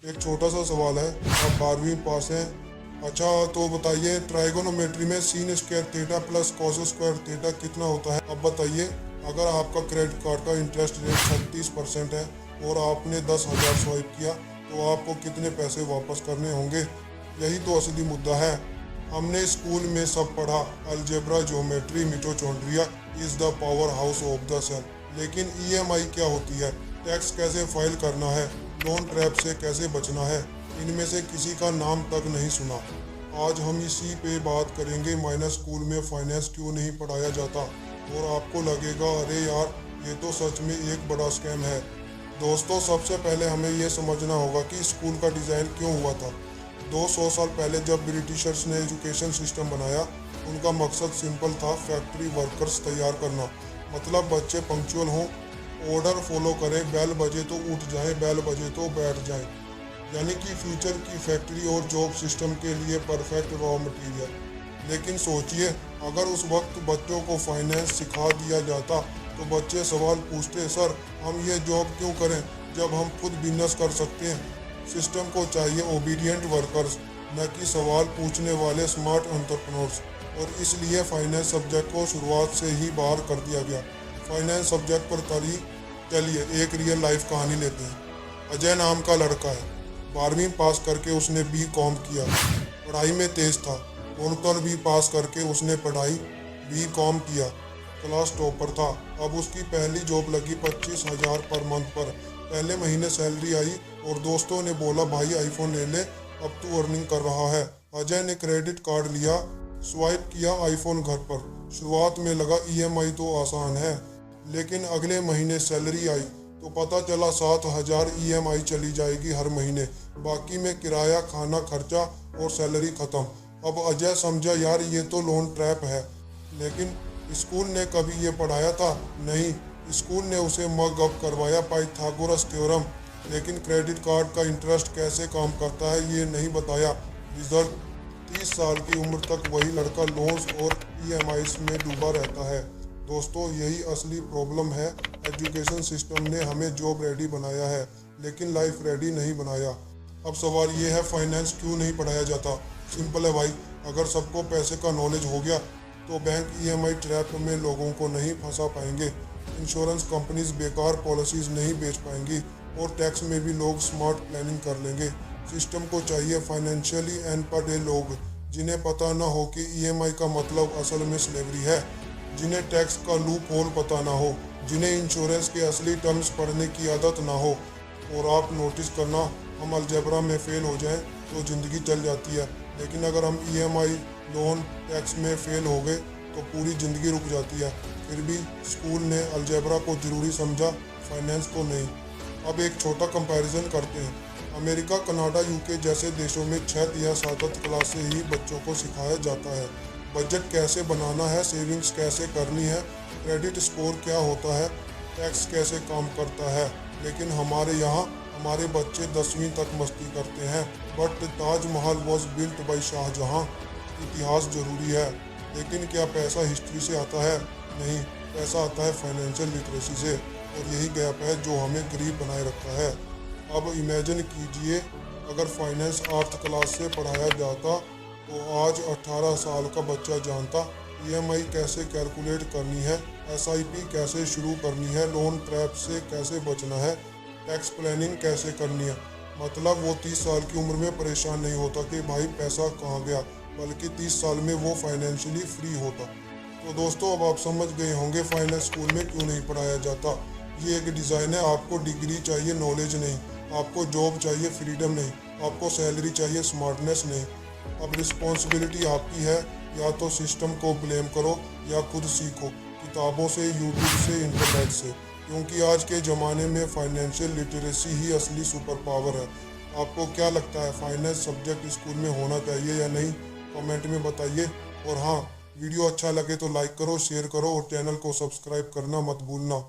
एक छोटा सा सवाल है, आप 12वीं पास हैं? अच्छा तो बताइए, ट्राइगोनोमेट्री में sin square theta plus cos square theta कितना होता है? अब बताइए, अगर आपका क्रेडिट कार्ड का इंटरेस्ट रेट 36% है और आपने 10,000 स्वाइप किया तो आपको कितने पैसे वापस करने होंगे? यही तो असली मुद्दा है। हमने स्कूल में सब पढ़ा, algebra, geometry, mitochondria is the powerhouse of the cell. लेकिन ईएमआई क्या होती है, टैक्स कैसे फाइल करना है, लोन ट्रैप से कैसे बचना है, इनमें से किसी का नाम तक नहीं सुना। आज हम इसी पे बात करेंगे, माइनस स्कूल में फाइनेंस क्यों नहीं पढ़ाया जाता। और आपको लगेगा अरे यार ये तो सच में एक बड़ा स्कैम है। दोस्तों, सबसे पहले हमें ये समझना होगा कि स्कूल का डिज़ाइन क्यों हुआ था। 200 साल पहले जब ब्रिटिशर्स ने एजुकेशन सिस्टम बनाया, उनका मकसद सिंपल था, फैक्ट्री वर्कर्स तैयार करना। मतलब बच्चे पंक्चुअल हों, ऑर्डर फॉलो करें, बेल बजे तो उठ जाएं, बेल बजे तो बैठ जाएं। यानी कि फ्यूचर की फैक्ट्री और जॉब सिस्टम के लिए परफेक्ट रॉ मटेरियल। लेकिन सोचिए, अगर उस वक्त बच्चों को फाइनेंस सिखा दिया जाता तो बच्चे सवाल पूछते, सर हम ये जॉब क्यों करें जब हम खुद बिजनेस कर सकते हैं। सिस्टम को चाहिए ओबीडियंट वर्कर्स, न कि सवाल पूछने वाले स्मार्ट एंटरप्रेन्योर्स। और इसलिए फाइनेंस सब्जेक्ट को शुरुआत से ही बाहर कर दिया गया। फाइनेंस सब्जेक्ट पर चलिए एक रियल लाइफ कहानी लेते हैं। अजय नाम का लड़का है, 12वीं पास करके उसने बी.कॉम किया, पढ़ाई में तेज था। ऑनकर भी पास करके उसने पढ़ाई बी.कॉम किया, क्लास टॉपर था। अब उसकी पहली जॉब लगी 25,000 पर मंथ पर। पहले महीने सैलरी आई और दोस्तों ने बोला भाई आईफोन ले ले, अब तू अर्निंग कर रहा है। अजय ने क्रेडिट कार्ड लिया, स्वाइप किया, आईफोन घर पर। शुरुआत में लगा ईएमआई तो आसान है, लेकिन अगले महीने सैलरी आई तो पता चला 7,000 ईएमआई चली जाएगी हर महीने। बाकी में किराया, खाना खर्चा और सैलरी खत्म। अब अजय समझा यार ये तो लोन ट्रैप है। लेकिन स्कूल ने कभी ये पढ़ाया था? नहीं, स्कूल ने उसे मग अप करवाया, पाइथागोरस थ्योरम। लेकिन क्रेडिट कार्ड का इंटरेस्ट कैसे काम करता है ये नहीं बताया। रिजल्ट, 30 साल की उम्र तक वही लड़का लोन्स और ईएमआईस में डूबा रहता है। दोस्तों, यही असली प्रॉब्लम है। एजुकेशन सिस्टम ने हमें जॉब रेडी बनाया है लेकिन लाइफ रेडी नहीं बनाया। अब सवाल ये है, फाइनेंस क्यों नहीं पढ़ाया जाता? सिंपल है भाई, अगर सबको पैसे का नॉलेज हो गया तो बैंक ईएमआई ट्रैप में लोगों को नहीं फंसा पाएंगे, इंश्योरेंस कंपनीज बेकार पॉलिसीज नहीं बेच पाएंगी और टैक्स में भी लोग स्मार्ट प्लानिंग कर लेंगे। सिस्टम को चाहिए फाइनेंशियली अनपढ़ लोग, जिन्हें पता ना हो कि ईएमआई का मतलब असल में स्लेवरी है, जिन्हें टैक्स का लूप होल पता ना हो, जिन्हें इंश्योरेंस के असली टर्म्स पढ़ने की आदत ना हो। और आप नोटिस करना, हम अलजेब्रा में फेल हो जाएं तो ज़िंदगी चल जाती है, लेकिन अगर हम ईएमआई, लोन, टैक्स में फेल हो गए तो पूरी ज़िंदगी रुक जाती है। फिर भी स्कूल ने अलजेब्रा को ज़रूरी समझा, फाइनेंस को नहीं। अब एक छोटा कंपैरिजन करते हैं। अमेरिका, कनाडा, यूके जैसे देशों में 6 या 7 क्लास से ही बच्चों को सिखाया जाता है बजट कैसे बनाना है, सेविंग्स कैसे करनी है, क्रेडिट स्कोर क्या होता है, टैक्स कैसे काम करता है। लेकिन हमारे यहाँ हमारे बच्चे 10वीं तक मस्ती करते हैं। But Taj Mahal was built by Shah Jahan. इतिहास जरूरी है, लेकिन क्या पैसा हिस्ट्री से आता है? नहीं, पैसा आता है फाइनेंशियल लिटरेसी से। और यही गैप है जो हमें गरीब बनाए रखा है। अब इमेजिन कीजिए, अगर फाइनेंस 8th क्लास से पढ़ाया जाता तो आज 18 साल का बच्चा जानता ईएमआई कैसे कैलकुलेट करनी है, एसआईपी कैसे शुरू करनी है, लोन ट्रैप से कैसे बचना है, टैक्स प्लानिंग कैसे करनी है। मतलब वो 30 साल की उम्र में परेशान नहीं होता कि भाई पैसा कहाँ गया, बल्कि 30 साल में वो फाइनेंशियली फ्री होता। तो दोस्तों, अब आप समझ गए होंगे फाइनेंस स्कूल में क्यों नहीं पढ़ाया जाता। ये एक डिज़ाइन है। आपको डिग्री चाहिए, नॉलेज नहीं। आपको जॉब चाहिए, फ्रीडम नहीं। आपको सैलरी चाहिए, स्मार्टनेस नहीं। अब रिस्पॉन्सिबिलिटी आपकी है, या तो सिस्टम को ब्लेम करो या खुद सीखो, किताबों से, यूट्यूब से, इंटरनेट से। क्योंकि आज के ज़माने में फाइनेंशियल लिटरेसी ही असली सुपर पावर है। आपको क्या लगता है, फाइनेंस सब्जेक्ट स्कूल में होना चाहिए या नहीं? कमेंट में बताइए। और हाँ, वीडियो अच्छा लगे तो लाइक करो, शेयर करो और चैनल को सब्सक्राइब करना मत भूलना।